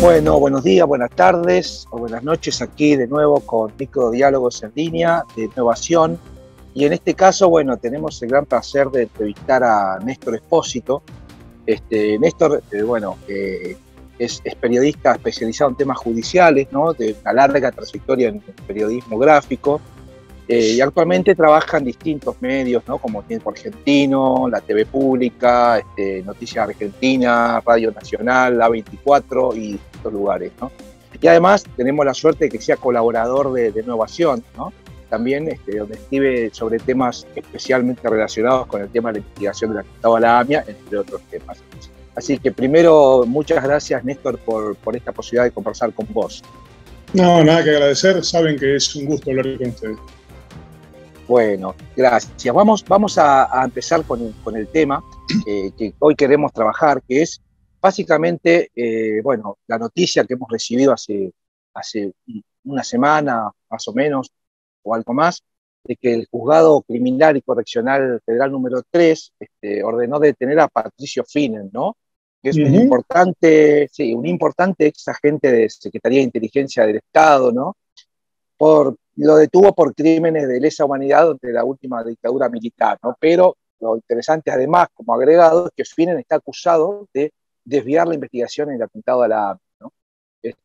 Bueno, buenos días, buenas tardes o buenas noches aquí de nuevo con Microdiálogos en línea de Innovación. Y en este caso, bueno, tenemos el gran placer de entrevistar a Néstor Espósito. Néstor, es periodista especializado en temas judiciales, ¿no? De una larga trayectoria en periodismo gráfico. Y actualmente trabaja en distintos medios, ¿no? Como Tiempo Argentino, la TV Pública, Noticias Argentina, Radio Nacional, A24 y distintos lugares, ¿no? Y además tenemos la suerte de que sea colaborador de Innovación, ¿no? También donde escribe sobre temas especialmente relacionados con el tema de la investigación del atentado a la AMIA, entre otros temas. Así que primero, muchas gracias, Néstor, por esta posibilidad de conversar con vos. No, nada que agradecer. Saben que es un gusto hablar con ustedes. Bueno, gracias. Vamos a empezar con el tema que hoy queremos trabajar, que es básicamente, la noticia que hemos recibido hace una semana, más o menos, o algo más, de que el Juzgado Criminal y Correccional Federal número 3 ordenó detener a Patricio Finnen, ¿no? Que es un importante ex agente de Secretaría de Inteligencia del Estado, ¿no? Lo detuvo por crímenes de lesa humanidad durante la última dictadura militar, ¿no? Pero lo interesante, además, como agregado, es que Finnen está acusado de desviar la investigación en el atentado a la AMIA, ¿no?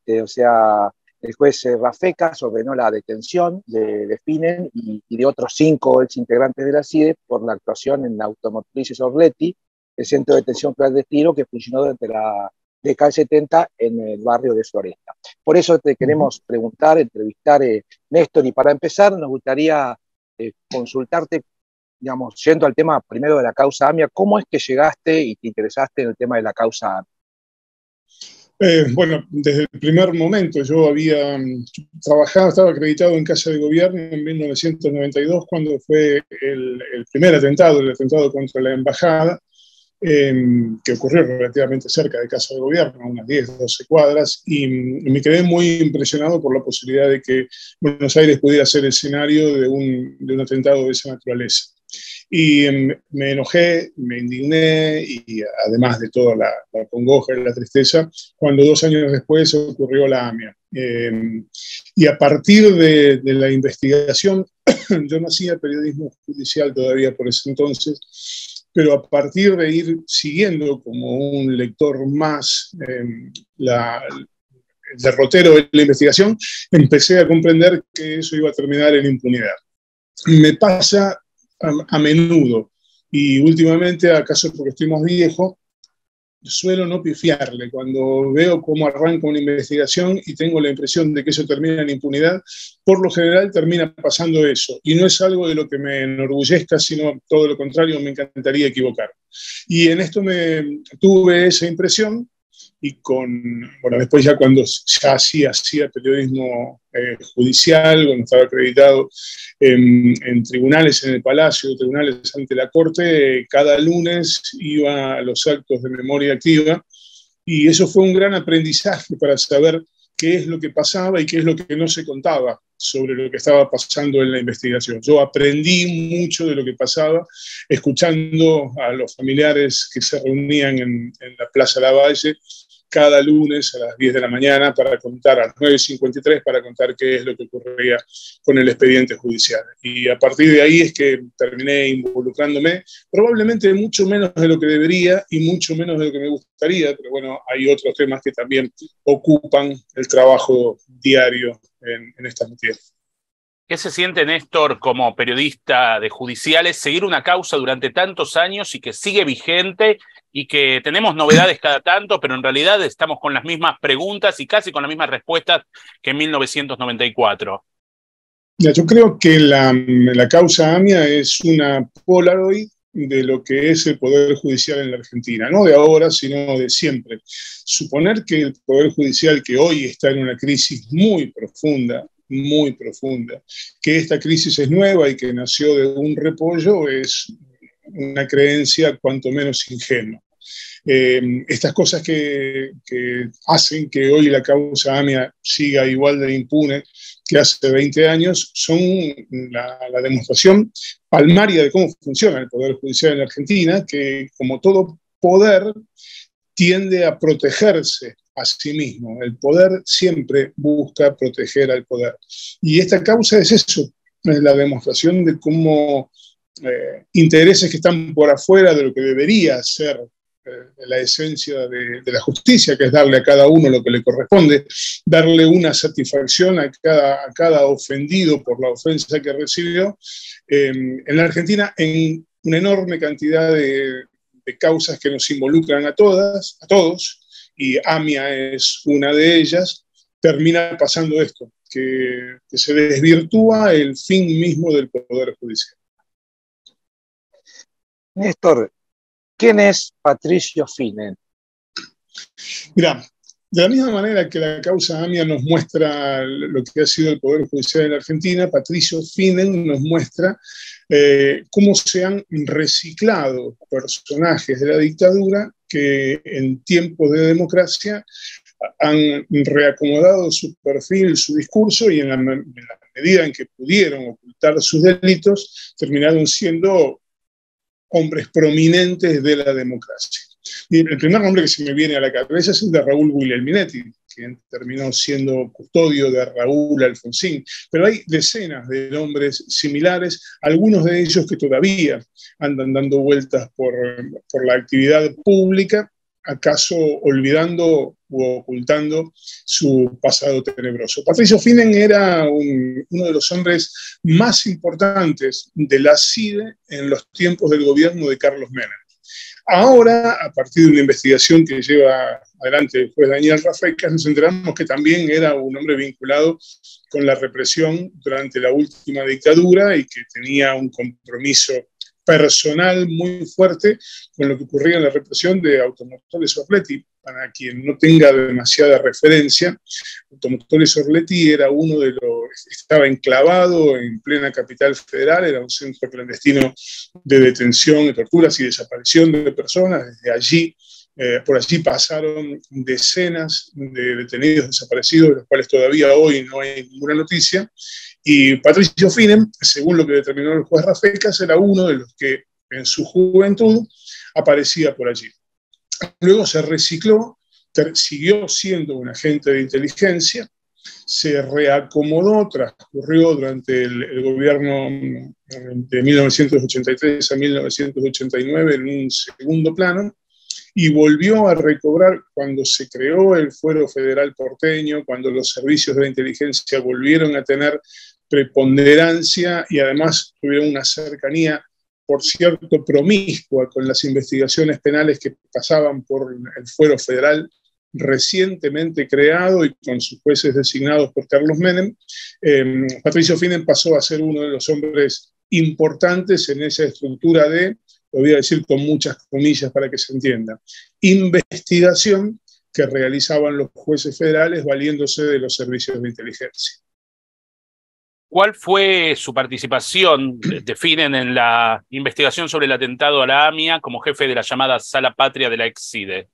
El juez Rafecas ordenó la detención de Finnen y de otros 5 ex integrantes de la CIDE por la actuación en la Automotrices Orletti, el centro de detención clandestino que funcionó durante la década del 70 en el barrio de Floresta. Por eso te queremos entrevistar, Néstor, y para empezar nos gustaría consultarte, digamos, yendo al tema primero de la causa AMIA, ¿cómo es que llegaste y te interesaste en el tema de la causa AMIA? Desde el primer momento yo había trabajado, estaba acreditado en Casa de Gobierno en 1992, cuando fue el primer atentado, el atentado contra la embajada, que ocurrió relativamente cerca de Casa de Gobierno, a unas 10, 12 cuadras, y me quedé muy impresionado por la posibilidad de que Buenos Aires pudiera ser el escenario de un atentado de esa naturaleza. Y me enojé, me indigné, y además de toda la congoja y la tristeza, cuando 2 años después ocurrió la AMIA. Y a partir de la investigación, yo no hacía periodismo judicial todavía por ese entonces, pero a partir de ir siguiendo como un lector más el derrotero de la investigación, empecé a comprender que eso iba a terminar en impunidad. Me pasa a menudo, y últimamente, acaso porque estoy más viejo, suelo no pifiarle cuando veo cómo arranca una investigación y tengo la impresión de que eso termina en impunidad. Por lo general termina pasando eso, y no es algo de lo que me enorgullezca, sino todo lo contrario, me encantaría equivocar. Y en esto tuve esa impresión, y después ya cuando hacía periodismo judicial, cuando estaba acreditado en tribunales en el Palacio, tribunales ante la Corte, cada lunes iba a los actos de memoria activa, y eso fue un gran aprendizaje para saber qué es lo que pasaba y qué es lo que no se contaba sobre lo que estaba pasando en la investigación. Yo aprendí mucho de lo que pasaba escuchando a los familiares que se reunían en la Plaza Lavalle cada lunes a las 10 de la mañana para contar, a las 9:53, para contar qué es lo que ocurría con el expediente judicial. Y a partir de ahí es que terminé involucrándome, probablemente mucho menos de lo que debería y mucho menos de lo que me gustaría, pero bueno, hay otros temas que también ocupan el trabajo diario en estas materias. ¿Qué se siente, Néstor, como periodista de judiciales, seguir una causa durante tantos años y que sigue vigente y que tenemos novedades cada tanto, pero en realidad estamos con las mismas preguntas y casi con las mismas respuestas que en 1994? Yo creo que la causa AMIA es una Polaroid de lo que es el Poder Judicial en la Argentina, no de ahora, sino de siempre. Suponer que el Poder Judicial, que hoy está en una crisis muy profunda, que esta crisis es nueva y que nació de un repollo, es una creencia cuanto menos ingenua. Estas cosas que hacen que hoy la causa AMIA siga igual de impune que hace 20 años son la demostración palmaria de cómo funciona el Poder Judicial en la Argentina, que como todo poder tiende a protegerse a sí mismo. El poder siempre busca proteger al poder. Y esta causa es eso, es la demostración de cómo intereses que están por afuera de lo que debería ser la esencia de la justicia, que es darle a cada uno lo que le corresponde, darle una satisfacción a cada ofendido por la ofensa que recibió. En la Argentina, en una enorme cantidad de causas que nos involucran a todos, y AMIA es una de ellas, termina pasando esto, que se desvirtúa el fin mismo del Poder Judicial. Néstor, ¿quién es Patricio Finnen? Mirá, de la misma manera que la causa AMIA nos muestra lo que ha sido el Poder Judicial en la Argentina, Patricio Finnen nos muestra cómo se han reciclado personajes de la dictadura que en tiempos de democracia han reacomodado su perfil, su discurso, y en la medida en que pudieron ocultar sus delitos, terminaron siendo hombres prominentes de la democracia. Y el primer nombre que se me viene a la cabeza es el de Raúl Guglielminetti, quien terminó siendo custodio de Raúl Alfonsín. Pero hay decenas de nombres similares, algunos de ellos que todavía andan dando vueltas por la actividad pública, acaso olvidando o ocultando su pasado tenebroso. Patricio Finnen era uno de los hombres más importantes de la CIDE en los tiempos del gobierno de Carlos Menem. Ahora, a partir de una investigación que lleva adelante el juez Daniel Rafecas, nos enteramos que también era un hombre vinculado con la represión durante la última dictadura y que tenía un compromiso personal muy fuerte con lo que ocurría en la represión de Automotores Orleti. Para quien no tenga demasiada referencia, Automotores Orleti era uno de los, estaba enclavado en plena capital federal, era un centro clandestino de detención, de torturas y desaparición de personas. Desde allí, por allí pasaron decenas de detenidos desaparecidos, de los cuales todavía hoy no hay ninguna noticia. Y Patricio Finnen, según lo que determinó el juez Rafecas, era uno de los que en su juventud aparecía por allí. Luego se recicló, siguió siendo un agente de inteligencia, se reacomodó, transcurrió durante el gobierno de 1983 a 1989 en un segundo plano, y volvió a recobrar cuando se creó el Fuero Federal Porteño, cuando los servicios de la inteligencia volvieron a tener preponderancia y además tuvieron una cercanía, por cierto, promiscua con las investigaciones penales que pasaban por el Fuero Federal recientemente creado y con sus jueces designados por Carlos Menem. Patricio Finnen pasó a ser uno de los hombres importantes en esa estructura de, lo voy a decir con muchas comillas para que se entienda, investigación que realizaban los jueces federales valiéndose de los servicios de inteligencia. ¿Cuál fue su participación de Finnen en la investigación sobre el atentado a la AMIA como jefe de la llamada Sala Patria de la ex-CIDE?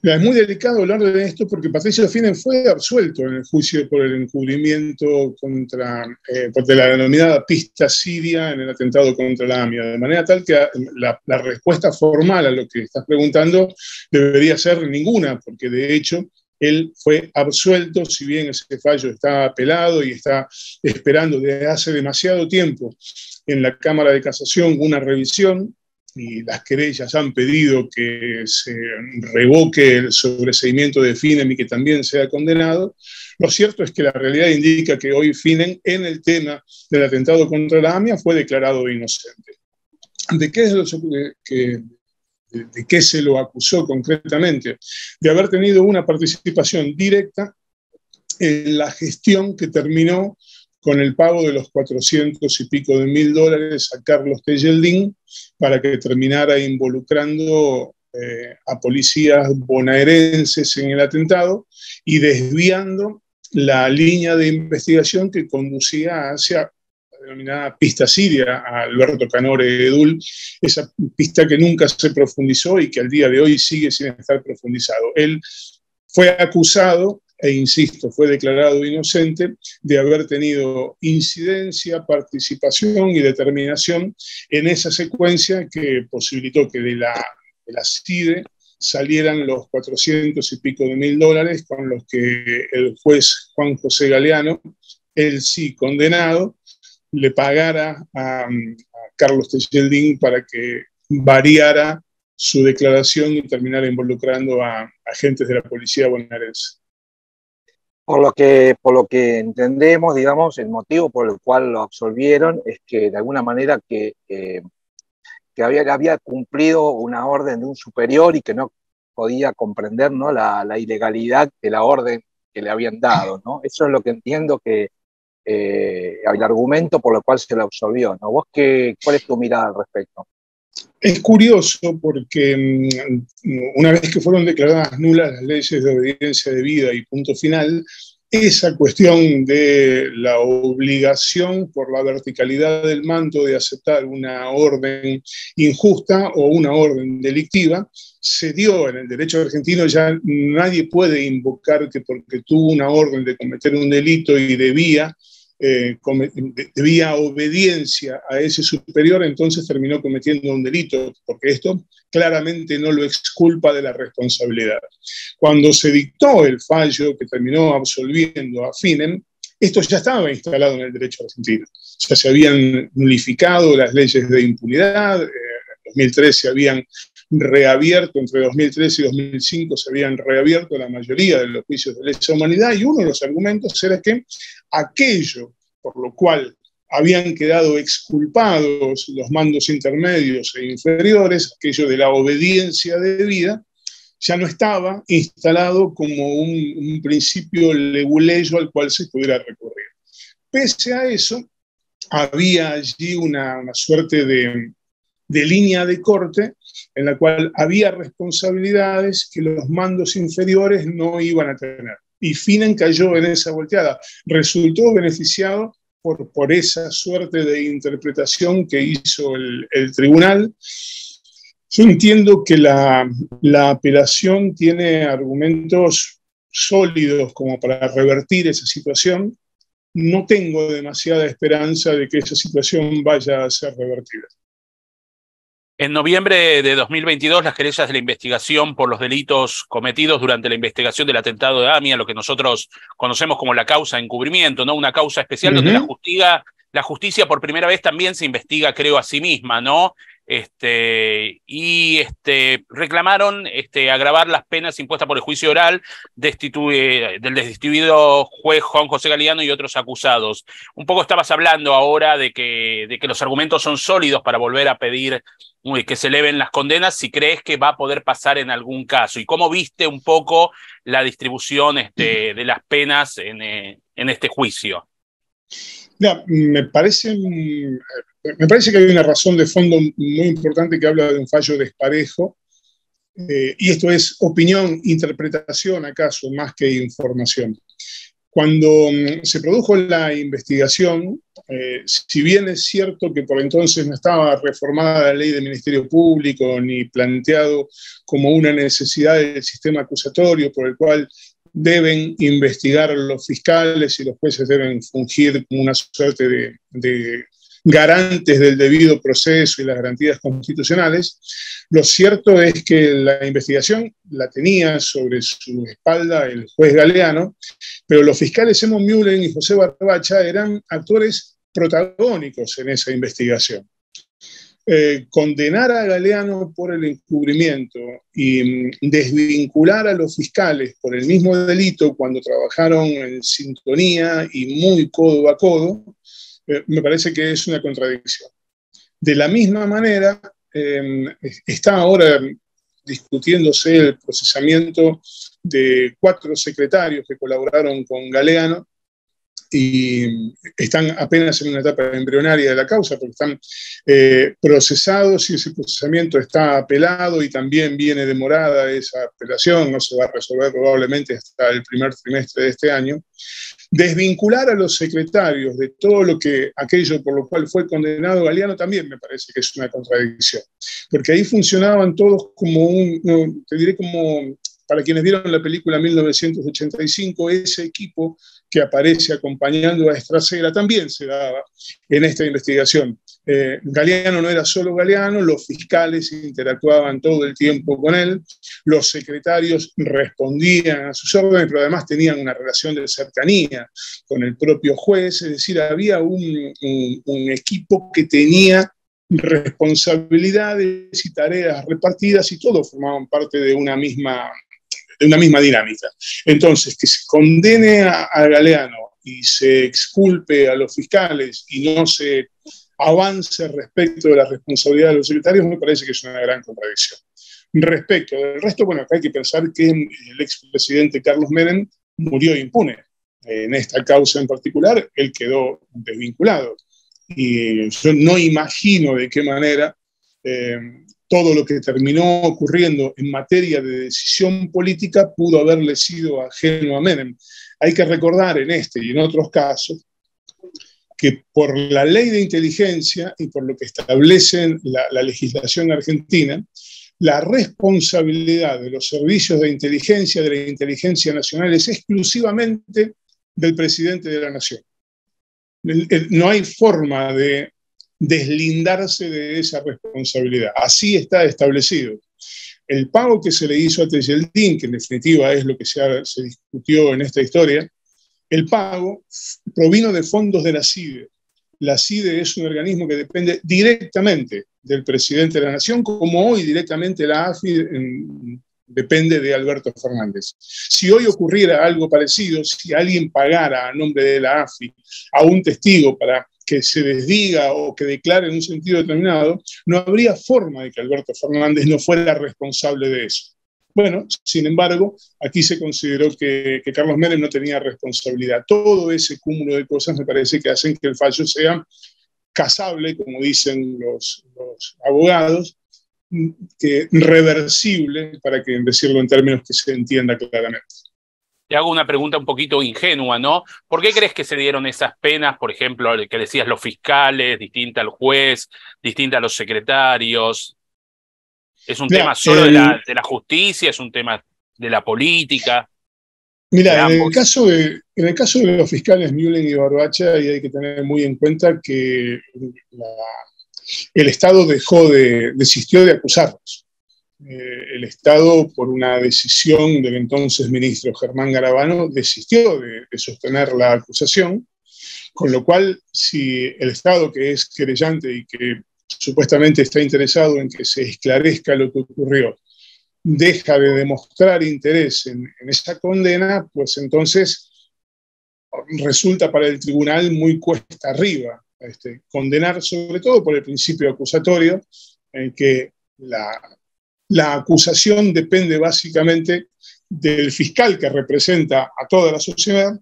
Es muy delicado hablar de esto porque Patricio Finnen fue absuelto en el juicio por el encubrimiento de la denominada pista siria en el atentado contra la AMIA, de manera tal que la respuesta formal a lo que estás preguntando debería ser ninguna, porque de hecho él fue absuelto, si bien ese fallo está apelado y está esperando desde hace demasiado tiempo en la Cámara de Casación una revisión, y las querellas han pedido que se revoque el sobreseimiento de Finnen y que también sea condenado. Lo cierto es que la realidad indica que hoy Finnen, en el tema del atentado contra la AMIA, fue declarado inocente. ¿De qué se lo acusó concretamente? De haber tenido una participación directa en la gestión que terminó con el pago de los 400 y pico de $1.000 a Carlos Tejeldín para que terminara involucrando a policías bonaerenses en el atentado y desviando la línea de investigación que conducía hacia la denominada pista siria a Alberto Canore Edul, esa pista que nunca se profundizó y que al día de hoy sigue sin estar profundizado. Él fue acusado e insisto, fue declarado inocente de haber tenido incidencia, participación y determinación en esa secuencia que posibilitó que de la CIDE salieran los 400 y pico de mil dólares con los que el juez Juan José Galeano, él sí condenado, le pagara a Carlos Tejeldín para que variara su declaración y terminara involucrando a agentes de la policía bonaerense. Por lo que entendemos, digamos, el motivo por el cual lo absolvieron es que de alguna manera que había cumplido una orden de un superior y que no podía comprender, ¿no?, la ilegalidad de la orden que le habían dado, ¿no? Eso es lo que entiendo que el argumento por el cual se lo absolvió, ¿no? ¿Vos cuál es tu mirada al respecto? Es curioso porque una vez que fueron declaradas nulas las leyes de obediencia debida y punto final, esa cuestión de la obligación por la verticalidad del manto de aceptar una orden injusta o una orden delictiva se dio en el derecho argentino. Ya nadie puede invocar que porque tuvo una orden de cometer un delito y debía obediencia a ese superior, entonces terminó cometiendo un delito, porque esto claramente no lo exculpa de la responsabilidad. Cuando se dictó el fallo que terminó absolviendo a Finem, esto ya estaba instalado en el derecho argentino. Ya se habían nulificado las leyes de impunidad, en 2013 se habían reabierto, entre 2013 y 2005 se habían reabierto la mayoría de los juicios de lesa humanidad, y uno de los argumentos era que aquello por lo cual habían quedado exculpados los mandos intermedios e inferiores, aquello de la obediencia debida, ya no estaba instalado como un principio leguleyo al cual se pudiera recurrir. Pese a eso, había allí una suerte de línea de corte en la cual había responsabilidades que los mandos inferiores no iban a tener. Y Finem cayó en esa volteada. Resultó beneficiado por esa suerte de interpretación que hizo el tribunal. Yo entiendo que la apelación tiene argumentos sólidos como para revertir esa situación. No tengo demasiada esperanza de que esa situación vaya a ser revertida. En noviembre de 2022, las querellas de la investigación por los delitos cometidos durante la investigación del atentado de AMIA, lo que nosotros conocemos como la causa de encubrimiento, ¿no? Una causa especial donde la justicia por primera vez también se investiga, creo, a sí misma, ¿no? Reclamaron agravar las penas impuestas por el juicio oral del destituido juez Juan José Galeano y otros acusados. Un poco estabas hablando ahora de que los argumentos son sólidos para volver a pedir que se eleven las condenas, si crees que va a poder pasar en algún caso. ¿Y cómo viste un poco la distribución de las penas en este juicio? No, me parece que hay una razón de fondo muy importante que habla de un fallo desparejo, y esto es opinión, interpretación acaso, más que información. Cuando se produjo la investigación, si bien es cierto que por entonces no estaba reformada la ley del Ministerio Público ni planteado como una necesidad del sistema acusatorio por el cual deben investigar los fiscales y los jueces deben fungir como una suerte de garantes del debido proceso y las garantías constitucionales, lo cierto es que la investigación la tenía sobre su espalda el juez Galeano, pero los fiscales Simon Mullen y José Barbacha eran actores protagónicos en esa investigación. Condenar a Galeano por el encubrimiento y desvincular a los fiscales por el mismo delito cuando trabajaron en sintonía y muy codo a codo, me parece que es una contradicción. De la misma manera, está ahora discutiéndose el procesamiento de 4 secretarios que colaboraron con Galeano y están apenas en una etapa embrionaria de la causa porque están procesados y ese procesamiento está apelado y también viene demorada esa apelación, no se va a resolver probablemente hasta el primer trimestre de este año. Desvincular a los secretarios de todo aquello por lo cual fue condenado Galeano también me parece que es una contradicción, porque ahí funcionaban todos como te diré como, para quienes vieron la película 1985, ese equipo que aparece acompañando a Estracera también se daba en esta investigación. Galeano no era solo Galeano, los fiscales interactuaban todo el tiempo con él, los secretarios respondían a sus órdenes, pero además tenían una relación de cercanía con el propio juez, es decir, había un equipo que tenía responsabilidades y tareas repartidas y todos formaban parte de una misma dinámica. Entonces, que se condene a Galeano y se exculpe a los fiscales y no se avance respecto de la responsabilidad de los secretarios, me parece que es una gran contradicción. Respecto del resto, bueno, acá hay que pensar que el expresidente Carlos Menem murió impune. En esta causa en particular, él quedó desvinculado. Y yo no imagino de qué manera todo lo que terminó ocurriendo en materia de decisión política pudo haberle sido ajeno a Menem. Hay que recordar en este y en otros casos que por la ley de inteligencia y por lo que establece la legislación argentina, la responsabilidad de los servicios de la inteligencia nacional, es exclusivamente del presidente de la nación. No hay forma de deslindarse de esa responsabilidad. Así está establecido. El pago que se le hizo a Tejeldín, que en definitiva es lo que se discutió en esta historia, el pago provino de fondos de la CIDE. La CIDE es un organismo que depende directamente del presidente de la Nación, como hoy directamente la AFI depende de Alberto Fernández. Si hoy ocurriera algo parecido, si alguien pagara a nombre de la AFI a un testigo para que se desdiga o que declare en un sentido determinado, no habría forma de que Alberto Fernández no fuera responsable de eso. Bueno, sin embargo, aquí se consideró que Carlos Menem no tenía responsabilidad. Todo ese cúmulo de cosas me parece que hacen que el fallo sea casable, como dicen los abogados, que reversible, para que decirlo en términos que se entienda claramente. Te hago una pregunta un poquito ingenua, ¿no? ¿Por qué crees que se dieron esas penas, por ejemplo, que decías los fiscales, distinta al juez, distinta a los secretarios? ¿Es un tema solo de la justicia? ¿Es un tema de la política? Mira, en el caso de los fiscales Mühlen y Barbacha, hay que tener muy en cuenta que el Estado desistió de acusarlos. El Estado, por una decisión del entonces ministro Germán Garabano, desistió de sostener la acusación, con lo cual, si el Estado, que es querellante y que supuestamente está interesado en que se esclarezca lo que ocurrió, deja de demostrar interés en esa condena, pues entonces resulta para el tribunal muy cuesta arriba condenar, sobre todo por el principio acusatorio, en que la acusación depende básicamente del fiscal que representa a toda la sociedad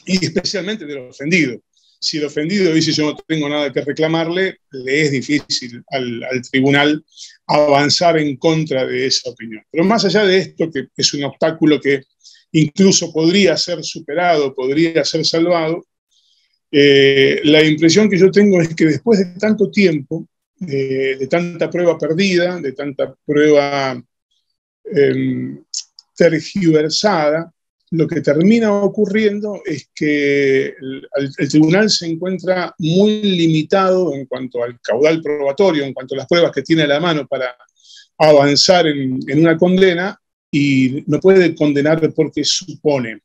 y especialmente del ofendido. Si el ofendido dice yo no tengo nada que reclamarle, le es difícil al tribunal avanzar en contra de esa opinión. Pero más allá de esto, que es un obstáculo que incluso podría ser superado, podría ser salvado, la impresión que yo tengo es que después de tanto tiempo, de tanta prueba perdida, de tanta prueba tergiversada, lo que termina ocurriendo es que el tribunal se encuentra muy limitado en cuanto al caudal probatorio, en cuanto a las pruebas que tiene a la mano para avanzar en una condena, y no puede condenar porque supone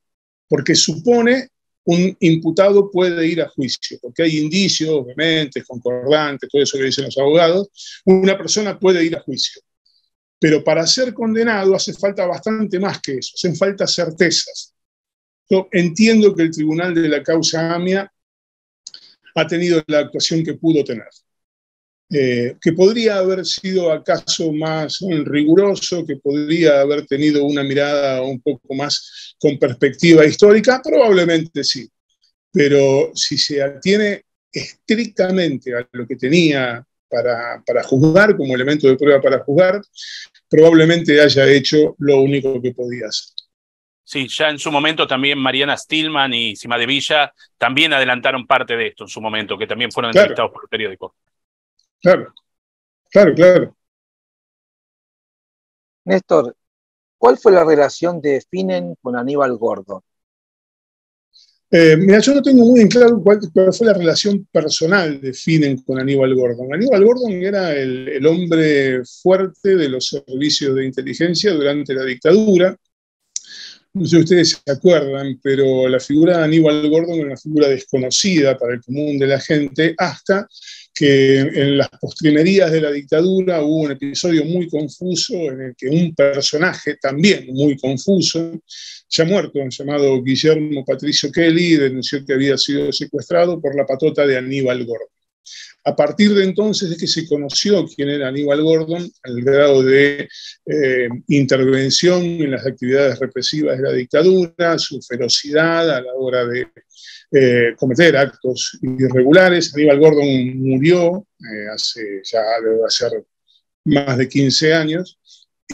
un imputado puede ir a juicio, porque hay indicios, vehementes, concordantes, todo eso que dicen los abogados, una persona puede ir a juicio. Pero para ser condenado hace falta bastante más que eso, hacen falta certezas. Yo entiendo que el tribunal de la causa AMIA ha tenido la actuación que pudo tener, que podría haber sido acaso más riguroso, que podría haber tenido una mirada un poco más con perspectiva histórica, probablemente sí. Pero si se atiene estrictamente a lo que tenía para juzgar, como elemento de prueba para juzgar, probablemente haya hecho lo único que podía hacer. Sí, ya en su momento también Mariana Stillman y Sima de Villa también adelantaron parte de esto en su momento, que también fueron entrevistados por el periódico. Claro. Néstor, ¿cuál fue la relación de Finen con Aníbal Gordon? Mira, yo no tengo muy en claro cuál fue la relación personal de Finnen con Aníbal Gordon. Aníbal Gordon era el hombre fuerte de los servicios de inteligencia durante la dictadura. No sé si ustedes se acuerdan, pero la figura de Aníbal Gordon era una figura desconocida para el común de la gente, hasta que en las postrimerías de la dictadura hubo un episodio muy confuso en el que un personaje también muy confuso, ya muerto, llamado Guillermo Patricio Kelly, denunció que había sido secuestrado por la patota de Aníbal Gordon. A partir de entonces es que se conoció quién era Aníbal Gordon, al grado de intervención en las actividades represivas de la dictadura, su ferocidad a la hora de cometer actos irregulares. Aníbal Gordon murió hace ya debe ser más de 15 años,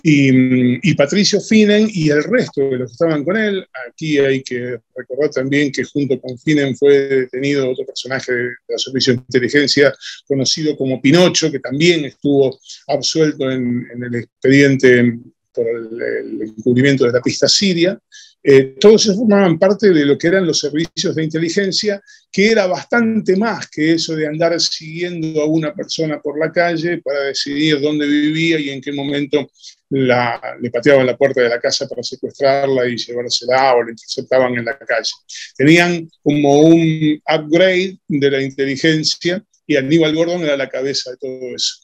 y Patricio Finnen y el resto de los que estaban con él. Aquí hay que recordar también que junto con Finnen fue detenido otro personaje de la Servicio de Inteligencia conocido como Pinocho, que también estuvo absuelto en el expediente por el encubrimiento de la pista siria. Todos ellos formaban parte de lo que eran los servicios de inteligencia, que era bastante más que eso de andar siguiendo a una persona por la calle para decidir dónde vivía y en qué momento le pateaban la puerta de la casa para secuestrarla y llevársela, o la interceptaban en la calle. Tenían como un upgrade de la inteligencia, y Aníbal Gordon era la cabeza de todo eso.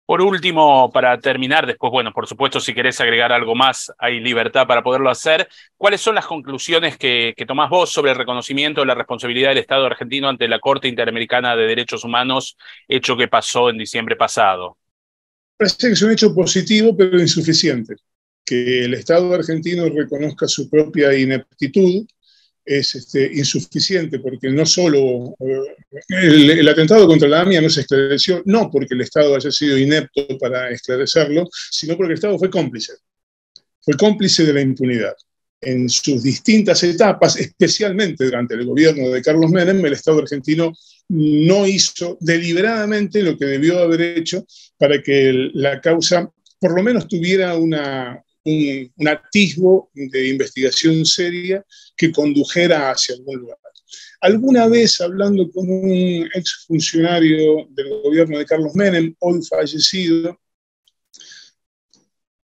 Por último, para terminar, después, bueno, por supuesto, si querés agregar algo más, hay libertad para poderlo hacer. ¿Cuáles son las conclusiones que tomás vos sobre el reconocimiento de la responsabilidad del Estado argentino ante la Corte Interamericana de Derechos Humanos, hecho que pasó en diciembre pasado? Parece que es un hecho positivo, pero insuficiente. Que el Estado argentino reconozca su propia ineptitud es insuficiente, porque no solo el atentado contra la AMIA no se esclareció, no porque el Estado haya sido inepto para esclarecerlo, sino porque el Estado fue cómplice de la impunidad. En sus distintas etapas, especialmente durante el gobierno de Carlos Menem, el Estado argentino no hizo deliberadamente lo que debió haber hecho para que la causa por lo menos tuviera un atisbo de investigación seria que condujera hacia algún lugar. Alguna vez, hablando con un exfuncionario del gobierno de Carlos Menem, hoy fallecido,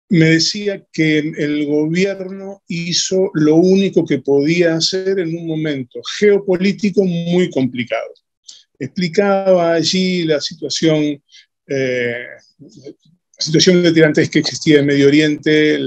me decía que el gobierno hizo lo único que podía hacer en un momento geopolítico muy complicado. Explicaba allí la situación de tirantes que existía en Medio Oriente,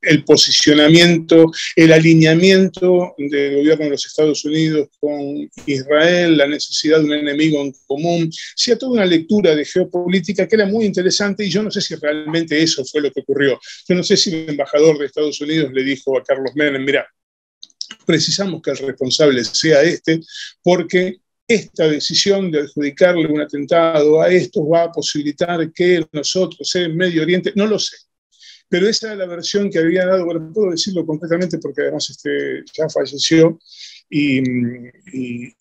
el posicionamiento, el alineamiento del gobierno de los Estados Unidos con Israel, la necesidad de un enemigo en común. Hacía toda una lectura de geopolítica que era muy interesante, y yo no sé si realmente eso fue lo que ocurrió. Yo no sé si el embajador de Estados Unidos le dijo a Carlos Menem: mira, precisamos que el responsable sea porque esta decisión de adjudicarle un atentado a estos va a posibilitar que nosotros en Medio Oriente, no lo sé. Pero esa era la versión que había dado, bueno, puedo decirlo concretamente porque además ya falleció, y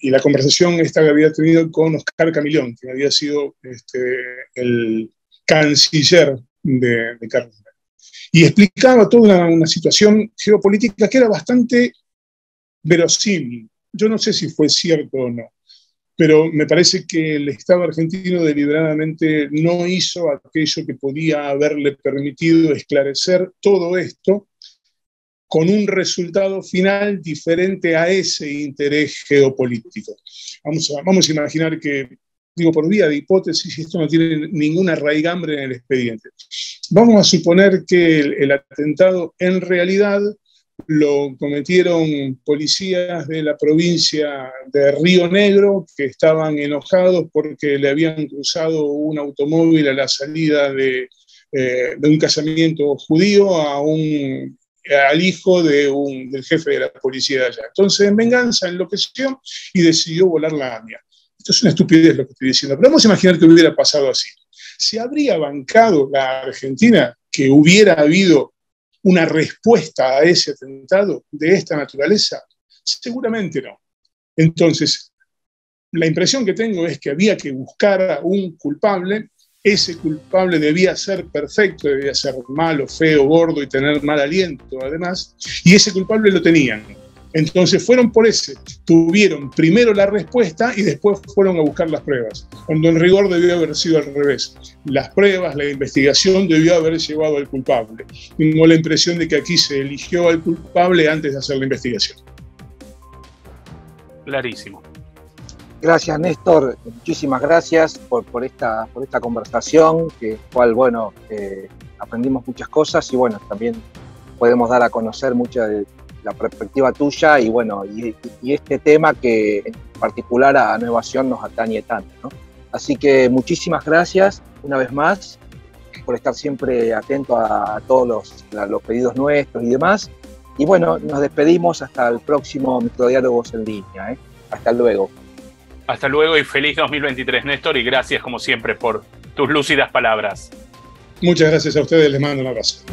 la conversación esta que había tenido con Oscar Camillón, que había sido el canciller de Carlos Menem. Y explicaba toda una situación geopolítica que era bastante verosímil. Yo no sé si fue cierto o no, pero me parece que el Estado argentino deliberadamente no hizo aquello que podía haberle permitido esclarecer todo esto con un resultado final diferente a ese interés geopolítico. Vamos a imaginar que, digo, por vía de hipótesis, esto no tiene ninguna raigambre en el expediente. Vamos a suponer que el atentado en realidad lo cometieron policías de la provincia de Río Negro, que estaban enojados porque le habían cruzado un automóvil a la salida de un casamiento judío al hijo del jefe de la policía de allá. Entonces, en venganza, enloqueció y decidió volar la AMIA. Esto es una estupidez lo que estoy diciendo, pero vamos a imaginar que hubiera pasado así. ¿Se habría bancado la Argentina que hubiera habido una respuesta a ese atentado de esta naturaleza? Seguramente no. Entonces, la impresión que tengo es que había que buscar a un culpable. Ese culpable debía ser perfecto, debía ser malo, feo, gordo y tener mal aliento, además, y ese culpable lo tenían. Entonces fueron por ese, tuvieron primero la respuesta y después fueron a buscar las pruebas, cuando en rigor debió haber sido al revés. Las pruebas, la investigación debió haber llevado al culpable. Tengo la impresión de que aquí se eligió al culpable antes de hacer la investigación. Clarísimo. Gracias, Néstor. Muchísimas gracias por esta conversación, que cual, bueno, aprendimos muchas cosas y bueno, también podemos dar a conocer mucha de la perspectiva tuya y bueno, y este tema que en particular a Nuevación nos atañe tanto, ¿no? Así que muchísimas gracias una vez más por estar siempre atento a todos los pedidos nuestros y demás. Y bueno, nos despedimos hasta el próximo Microdiálogos en Línea, ¿eh? Hasta luego. Hasta luego y feliz 2023, Néstor, y gracias como siempre por tus lúcidas palabras. Muchas gracias a ustedes, les mando un abrazo.